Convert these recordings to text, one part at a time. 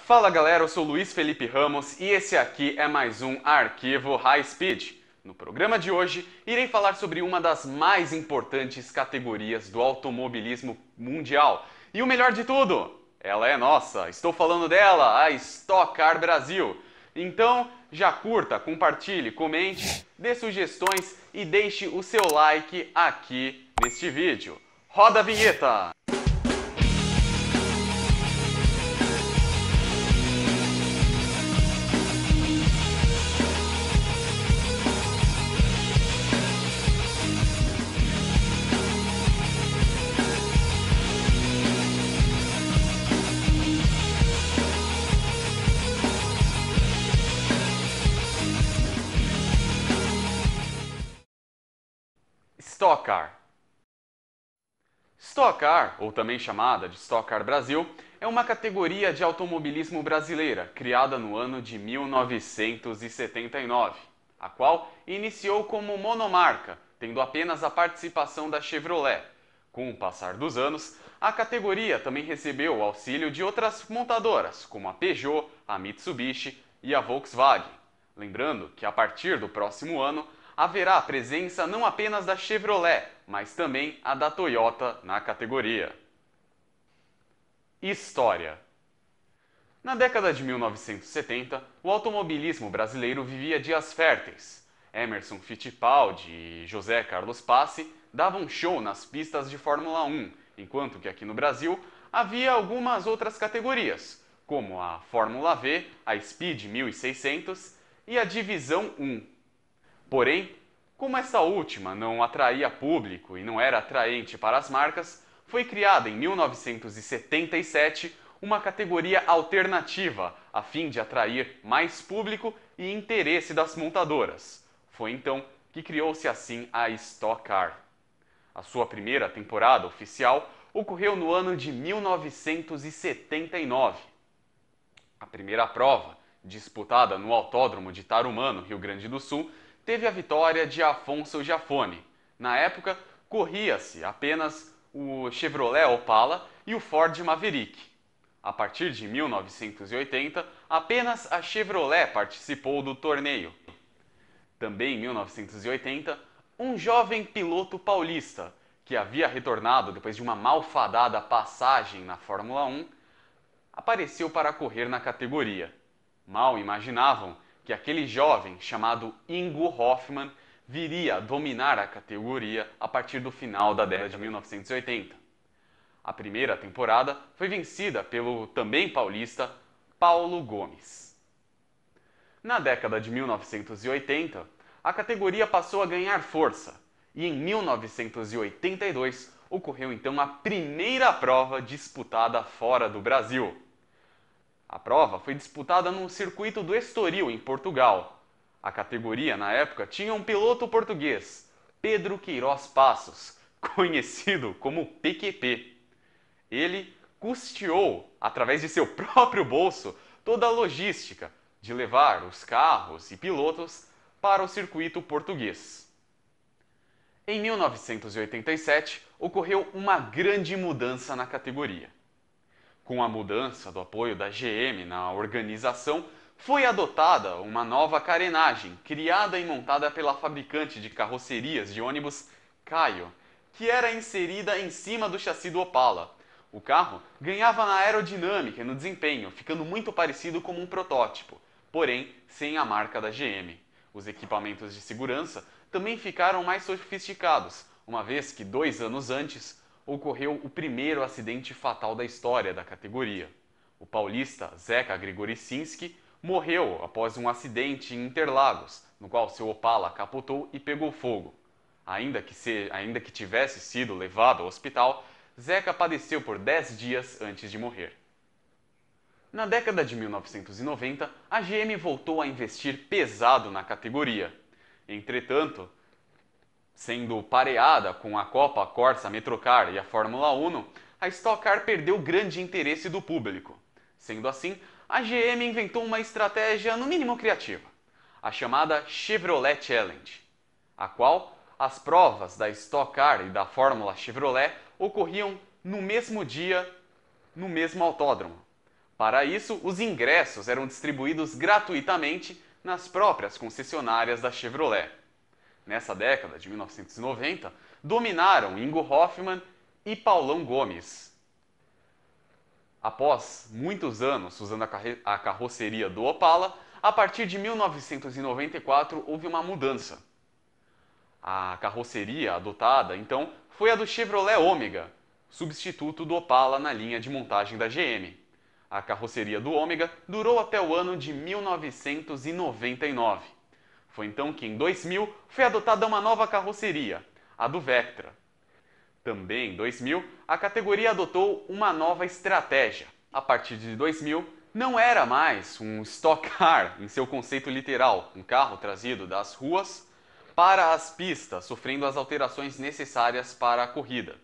Fala galera, eu sou Luiz Felipe Ramos e esse aqui é mais um Arquivo High Speed. No programa de hoje, irei falar sobre uma das mais importantes categorias do automobilismo mundial. E o melhor de tudo, ela é nossa. Estou falando dela, a Stock Car Brasil. Então, já curta, compartilhe, comente, dê sugestões e deixe o seu like aqui neste vídeo. Roda a vinheta! Stock Car. Stock Car, ou também chamada de Stock Car Brasil, é uma categoria de automobilismo brasileira criada no ano de 1979, a qual iniciou como monomarca, tendo apenas a participação da Chevrolet. Com o passar dos anos, a categoria também recebeu o auxílio de outras montadoras, como a Peugeot, a Mitsubishi e a Volkswagen. Lembrando que a partir do próximo ano, haverá a presença não apenas da Chevrolet, mas também a da Toyota na categoria. História. Na década de 1970, o automobilismo brasileiro vivia dias férteis. Emerson Fittipaldi e José Carlos Passe davam show nas pistas de Fórmula 1, enquanto que aqui no Brasil havia algumas outras categorias, como a Fórmula V, a Speed 1600 e a Divisão 1. Porém, como essa última não atraía público e não era atraente para as marcas, foi criada em 1977 uma categoria alternativa a fim de atrair mais público e interesse das montadoras. Foi então que criou-se assim a Stock Car. A sua primeira temporada oficial ocorreu no ano de 1979. A primeira prova, disputada no Autódromo de Tarumã, no Rio Grande do Sul, teve a vitória de Afonso Giafone. Na época, corria-se apenas o Chevrolet Opala e o Ford Maverick. A partir de 1980, apenas a Chevrolet participou do torneio. Também em 1980, um jovem piloto paulista, que havia retornado depois de uma malfadada passagem na Fórmula 1, apareceu para correr na categoria. Mal imaginavam que aquele jovem chamado Ingo Hoffmann viria a dominar a categoria a partir do final da década de 1980. A primeira temporada foi vencida pelo também paulista Paulo Gomes. Na década de 1980, a categoria passou a ganhar força e em 1982 ocorreu então a primeira prova disputada fora do Brasil. A prova foi disputada no circuito do Estoril, em Portugal. A categoria, na época, tinha um piloto português, Pedro Queiroz Passos, conhecido como PQP. Ele custeou, através de seu próprio bolso, toda a logística de levar os carros e pilotos para o circuito português. Em 1987, ocorreu uma grande mudança na categoria. Com a mudança do apoio da GM na organização, foi adotada uma nova carenagem, criada e montada pela fabricante de carrocerias de ônibus Caio, que era inserida em cima do chassi do Opala. O carro ganhava na aerodinâmica e no desempenho, ficando muito parecido com um protótipo, porém sem a marca da GM. Os equipamentos de segurança também ficaram mais sofisticados, uma vez que 2 anos antes ocorreu o primeiro acidente fatal da história da categoria. O paulista Zeca Grigoricinski morreu após um acidente em Interlagos, no qual seu Opala capotou e pegou fogo. Ainda que tivesse sido levado ao hospital, Zeca padeceu por 10 dias antes de morrer. Na década de 1990, a GM voltou a investir pesado na categoria. Entretanto, sendo pareada com a Copa Corsa Metrocar e a Fórmula 1, a Stock Car perdeu grande interesse do público. Sendo assim, a GM inventou uma estratégia no mínimo criativa, a chamada Chevrolet Challenge, a qual as provas da Stock Car e da Fórmula Chevrolet ocorriam no mesmo dia, no mesmo autódromo. Para isso, os ingressos eram distribuídos gratuitamente nas próprias concessionárias da Chevrolet. Nessa década de 1990, dominaram Ingo Hoffmann e Paulão Gomes. Após muitos anos usando a carroceria do Opala, a partir de 1994 houve uma mudança. A carroceria adotada, então, foi a do Chevrolet Ômega, substituto do Opala na linha de montagem da GM. A carroceria do Ômega durou até o ano de 1999. Foi então que, em 2000, foi adotada uma nova carroceria, a do Vectra. Também em 2000, a categoria adotou uma nova estratégia. A partir de 2000, não era mais um stock car em seu conceito literal, um carro trazido das ruas para as pistas, sofrendo as alterações necessárias para a corrida.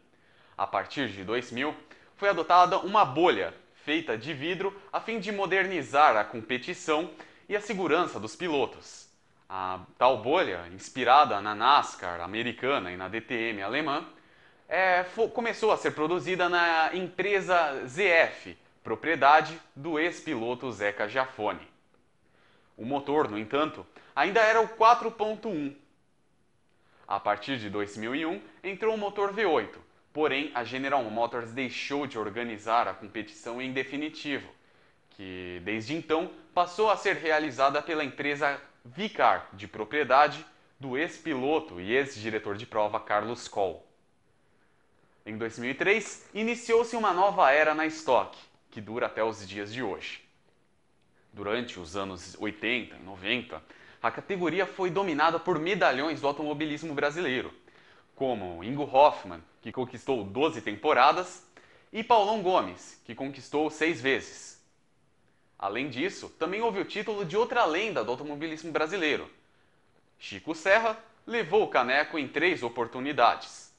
A partir de 2000, foi adotada uma bolha feita de vidro a fim de modernizar a competição e a segurança dos pilotos. A tal bolha, inspirada na NASCAR americana e na DTM alemã, começou a ser produzida na empresa ZF, propriedade do ex-piloto Zeca Giafone. O motor, no entanto, ainda era o 4.1. A partir de 2001, entrou o motor V8, porém a General Motors deixou de organizar a competição em definitivo, que desde então passou a ser realizada pela empresa Vicar, de propriedade do ex-piloto e ex-diretor de prova Carlos Coll. Em 2003, iniciou-se uma nova era na Stock, que dura até os dias de hoje. Durante os anos 80 e 90, a categoria foi dominada por medalhões do automobilismo brasileiro, como Ingo Hoffmann, que conquistou 12 temporadas, e Paulão Gomes, que conquistou 6 vezes. Além disso, também houve o título de outra lenda do automobilismo brasileiro. Chico Serra levou o caneco em 3 oportunidades.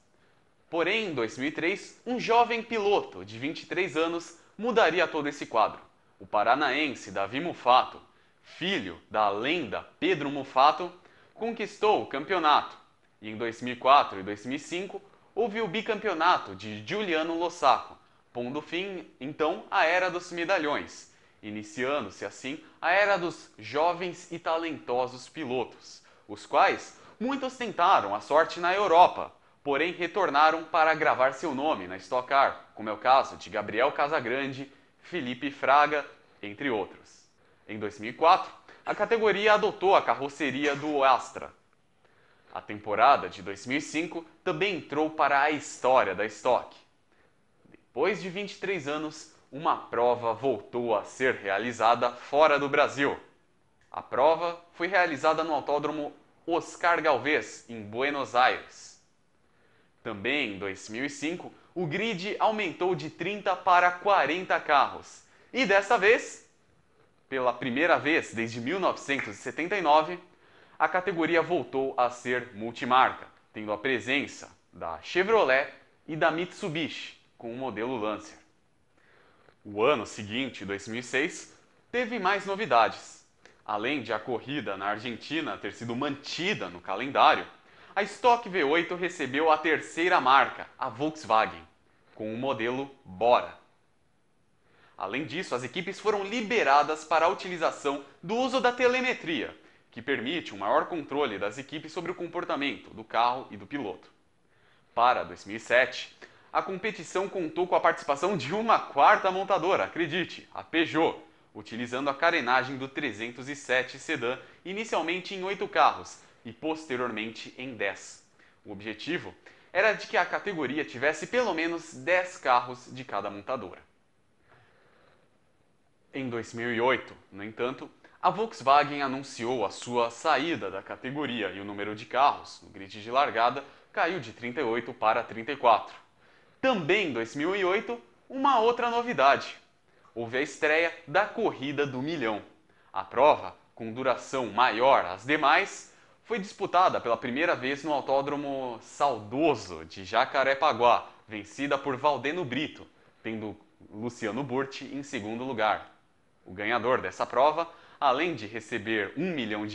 Porém, em 2003, um jovem piloto de 23 anos mudaria todo esse quadro. O paranaense Davi Mufato, filho da lenda Pedro Mufato, conquistou o campeonato. E em 2004 e 2005 houve o bicampeonato de Giuliano Lossaco, pondo fim, então, à Era dos Medalhões, iniciando-se assim a Era dos jovens e talentosos pilotos, os quais muitos tentaram a sorte na Europa, porém retornaram para gravar seu nome na Stock Car, como é o caso de Gabriel Casagrande, Felipe Fraga, entre outros. Em 2004, a categoria adotou a carroceria do Astra. A temporada de 2005 também entrou para a história da Stock. Depois de 23 anos, uma prova voltou a ser realizada fora do Brasil. A prova foi realizada no Autódromo Oscar Gálvez, em Buenos Aires. Também em 2005, o grid aumentou de 30 para 40 carros. E dessa vez, pela primeira vez desde 1979, a categoria voltou a ser multimarca, tendo a presença da Chevrolet e da Mitsubishi, com o modelo Lancer. O ano seguinte, 2006, teve mais novidades. Além de a corrida na Argentina ter sido mantida no calendário, a Stock V8 recebeu a terceira marca, a Volkswagen, com o modelo Bora. Além disso, as equipes foram liberadas para a utilização do uso da telemetria, que permite um maior controle das equipes sobre o comportamento do carro e do piloto. Para 2007, a competição contou com a participação de uma quarta montadora, acredite, a Peugeot, utilizando a carenagem do 307 Sedan, inicialmente em 8 carros e posteriormente em 10. O objetivo era de que a categoria tivesse pelo menos 10 carros de cada montadora. Em 2008, no entanto, a Volkswagen anunciou a sua saída da categoria e o número de carros no grid de largada caiu de 38 para 34. Também em 2008, uma outra novidade. Houve a estreia da Corrida do Milhão. A prova, com duração maior às demais, foi disputada pela primeira vez no Autódromo Saudoso de Jacarepaguá, vencida por Valdeno Brito, tendo Luciano Burti em segundo lugar. O ganhador dessa prova, além de receber R$ 1 milhão,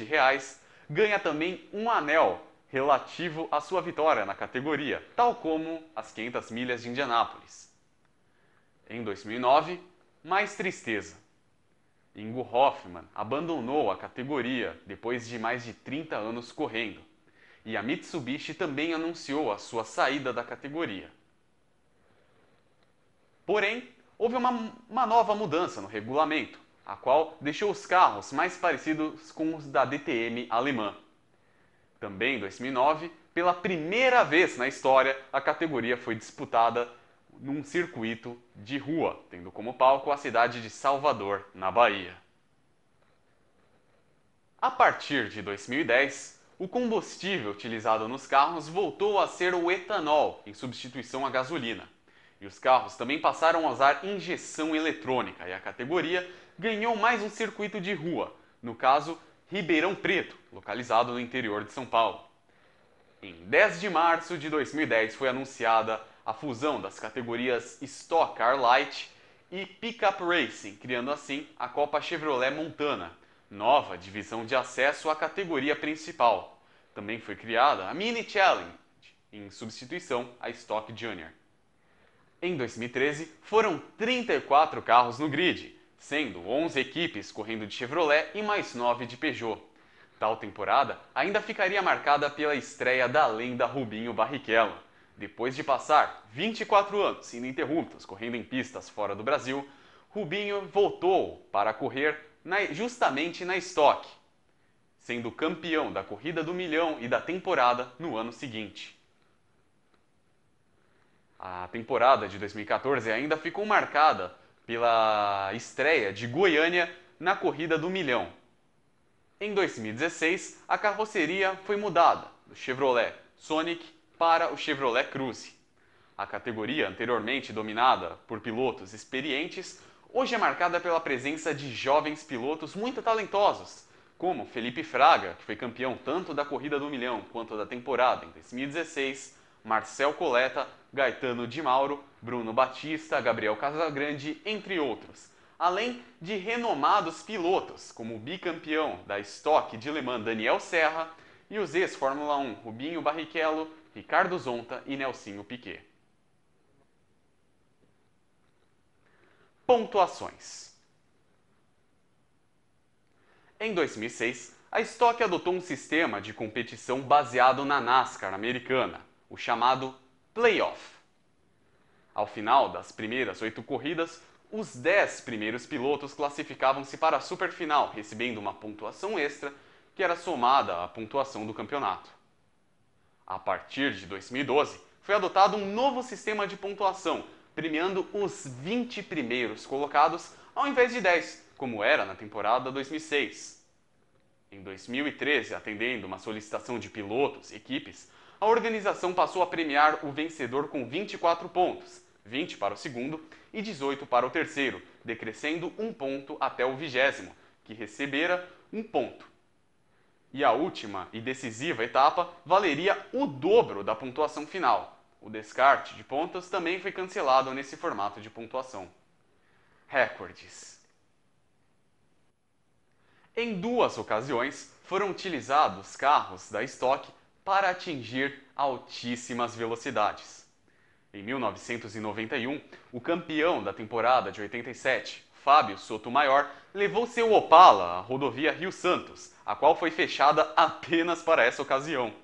ganha também um anel relativo à sua vitória na categoria, tal como as 500 milhas de Indianápolis. Em 2009, Mais tristeza. Ingo Hoffmann abandonou a categoria depois de mais de 30 anos correndo, e a Mitsubishi também anunciou a sua saída da categoria. Porém, houve uma nova mudança no regulamento, a qual deixou os carros mais parecidos com os da DTM alemã. Também em 2009, pela primeira vez na história, a categoria foi disputada num circuito de rua, tendo como palco a cidade de Salvador, na Bahia. A partir de 2010, o combustível utilizado nos carros voltou a ser o etanol, em substituição à gasolina. E os carros também passaram a usar injeção eletrônica, e a categoria ganhou mais um circuito de rua, no caso, Ribeirão Preto, localizado no interior de São Paulo. Em 10 de março de 2010 foi anunciada a fusão das categorias Stock Car Light e Pickup Racing, criando assim a Copa Chevrolet Montana, nova divisão de acesso à categoria principal. Também foi criada a Mini Challenge, em substituição à Stock Junior. Em 2013, foram 34 carros no grid, sendo 11 equipes correndo de Chevrolet e mais 9 de Peugeot. Tal temporada ainda ficaria marcada pela estreia da lenda Rubinho Barrichello. Depois de passar 24 anos ininterruptos correndo em pistas fora do Brasil, Rubinho voltou para correr justamente na Stock, sendo campeão da Corrida do Milhão e da temporada no ano seguinte. A temporada de 2014 ainda ficou marcada pela estreia de Goiânia na Corrida do Milhão. Em 2016, a carroceria foi mudada do Chevrolet Sonic para o Chevrolet Cruze. A categoria, anteriormente dominada por pilotos experientes, hoje é marcada pela presença de jovens pilotos muito talentosos, como Felipe Fraga, que foi campeão tanto da Corrida do Milhão quanto da temporada em 2016, Marcel Coletta, Gaetano Di Mauro, Bruno Batista, Gabriel Casagrande, entre outros. Além de renomados pilotos, como o bicampeão da Stock de Le Mans Daniel Serra e os ex-Fórmula 1 Rubinho Barrichello, Ricardo Zonta e Nelsinho Piquet. Pontuações. Em 2006, a Stock adotou um sistema de competição baseado na NASCAR americana, o chamado Playoff. Ao final das primeiras 8 corridas, os 10 primeiros pilotos classificavam-se para a superfinal, recebendo uma pontuação extra que era somada à pontuação do campeonato. A partir de 2012, foi adotado um novo sistema de pontuação, premiando os 20 primeiros colocados ao invés de 10, como era na temporada 2006. Em 2013, atendendo uma solicitação de pilotos e equipes, a organização passou a premiar o vencedor com 24 pontos, 20 para o segundo e 18 para o terceiro, decrescendo um ponto até o 20º, que recebera um ponto. E a última e decisiva etapa valeria o dobro da pontuação final. O descarte de pontos também foi cancelado nesse formato de pontuação. Recordes. Em 2 ocasiões, foram utilizados carros da Stock para atingir altíssimas velocidades. Em 1991, o campeão da temporada de 87, Fábio Sotomayor, levou seu Opala à rodovia Rio-Santos, a qual foi fechada apenas para essa ocasião.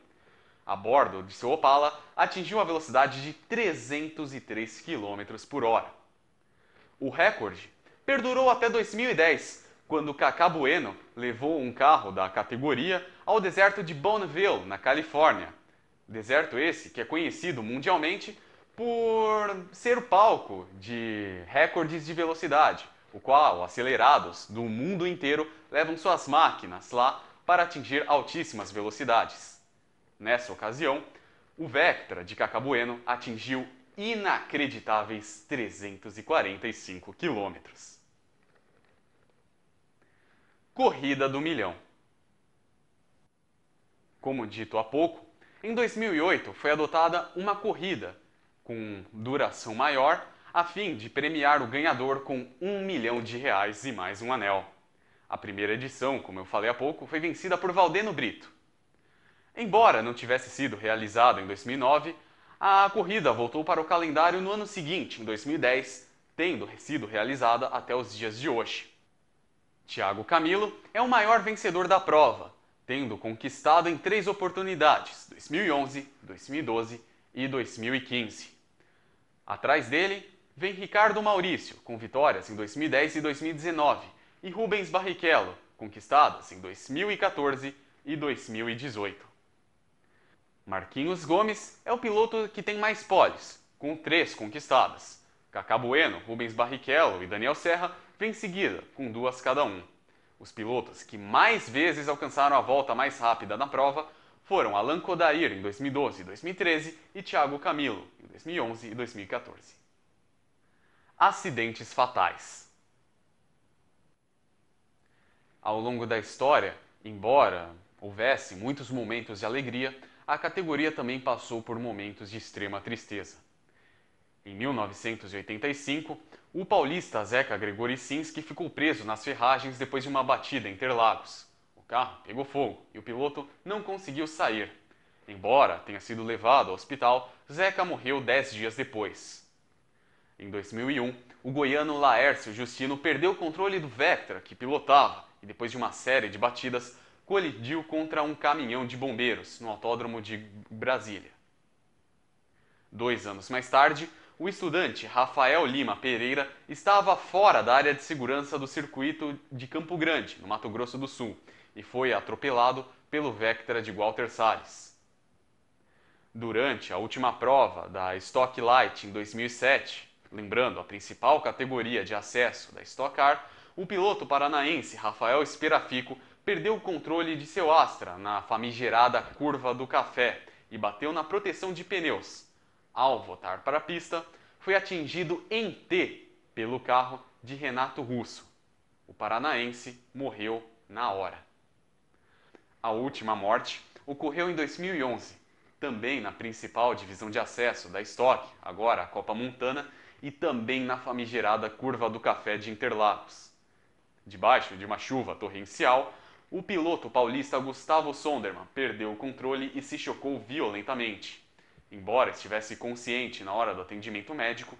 A bordo de seu Opala, atingiu a velocidade de 303 km por hora. O recorde perdurou até 2010, quando Cacá Bueno levou um carro da categoria ao deserto de Bonneville, na Califórnia. Deserto esse que é conhecido mundialmente por ser o palco de recordes de velocidade, o qual acelerados do mundo inteiro levam suas máquinas lá para atingir altíssimas velocidades. Nessa ocasião, o Vectra de Cacá Bueno atingiu inacreditáveis 345 km. Corrida do Milhão. Como dito há pouco, em 2008 foi adotada uma corrida com duração maior a fim de premiar o ganhador com R$1 milhão e mais um anel. A primeira edição, como eu falei há pouco, foi vencida por Valdeno Brito. Embora não tivesse sido realizada em 2009, a corrida voltou para o calendário no ano seguinte, em 2010, tendo sido realizada até os dias de hoje. Thiago Camilo é o maior vencedor da prova, tendo conquistado em 3 oportunidades, 2011, 2012 e 2015. Atrás dele vem Ricardo Maurício, com vitórias em 2010 e 2019, e Rubens Barrichello, conquistadas em 2014 e 2018. Marquinhos Gomes é o piloto que tem mais poles, com 3 conquistadas. Cacá Bueno, Rubens Barrichello e Daniel Serra vêm em seguida, com 2 cada um. Os pilotos que mais vezes alcançaram a volta mais rápida na prova foram Alan Kodair em 2012 e 2013 e Thiago Camilo em 2011 e 2014. Acidentes fatais. Ao longo da história, embora houvesse muitos momentos de alegria, a categoria também passou por momentos de extrema tristeza. Em 1985, o paulista Zeca Gregoricinski ficou preso nas ferragens depois de uma batida em Interlagos. O carro pegou fogo e o piloto não conseguiu sair. Embora tenha sido levado ao hospital, Zeca morreu 10 dias depois. Em 2001, o goiano Laércio Justino perdeu o controle do Vectra que pilotava e, depois de uma série de batidas, colidiu contra um caminhão de bombeiros no autódromo de Brasília. 2 anos mais tarde, o estudante Rafael Lima Pereira estava fora da área de segurança do circuito de Campo Grande, no Mato Grosso do Sul, e foi atropelado pelo Vectra de Walter Salles. Durante a última prova da Stock Light em 2007, lembrando a principal categoria de acesso da Stock Car, o piloto paranaense Rafael Esperafico perdeu o controle de seu Astra na famigerada Curva do Café e bateu na proteção de pneus. Ao voltar para a pista, foi atingido em T pelo carro de Renato Russo. O paranaense morreu na hora. A última morte ocorreu em 2011, também na principal divisão de acesso da Stock, agora a Copa Montana, e também na famigerada Curva do Café de Interlagos. Debaixo de uma chuva torrencial, o piloto paulista Gustavo Sondermann perdeu o controle e se chocou violentamente. Embora estivesse consciente na hora do atendimento médico,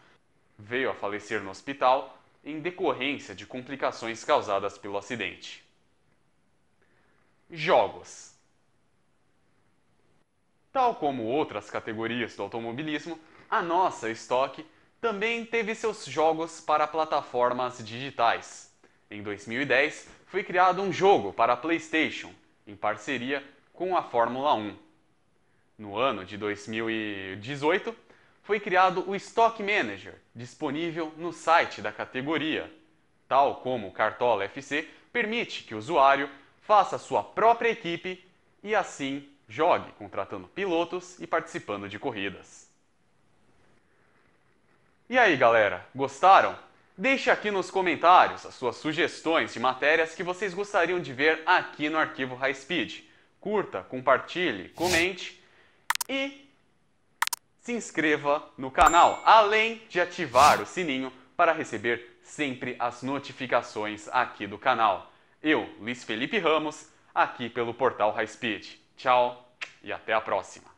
veio a falecer no hospital em decorrência de complicações causadas pelo acidente. Jogos. Tal como outras categorias do automobilismo, a nossa Stock também teve seus jogos para plataformas digitais. Em 2010, foi criado um jogo para a PlayStation, em parceria com a Fórmula 1. No ano de 2018, foi criado o Stock Manager, disponível no site da categoria. Tal como o Cartola FC, permite que o usuário faça sua própria equipe e assim jogue contratando pilotos e participando de corridas. E aí, galera, gostaram? Deixe aqui nos comentários as suas sugestões de matérias que vocês gostariam de ver aqui no Arquivo High Speed. Curta, compartilhe, comente e se inscreva no canal, além de ativar o sininho para receber sempre as notificações aqui do canal. Eu, Luiz Felipe Ramos, aqui pelo Portal High Speed. Tchau e até a próxima!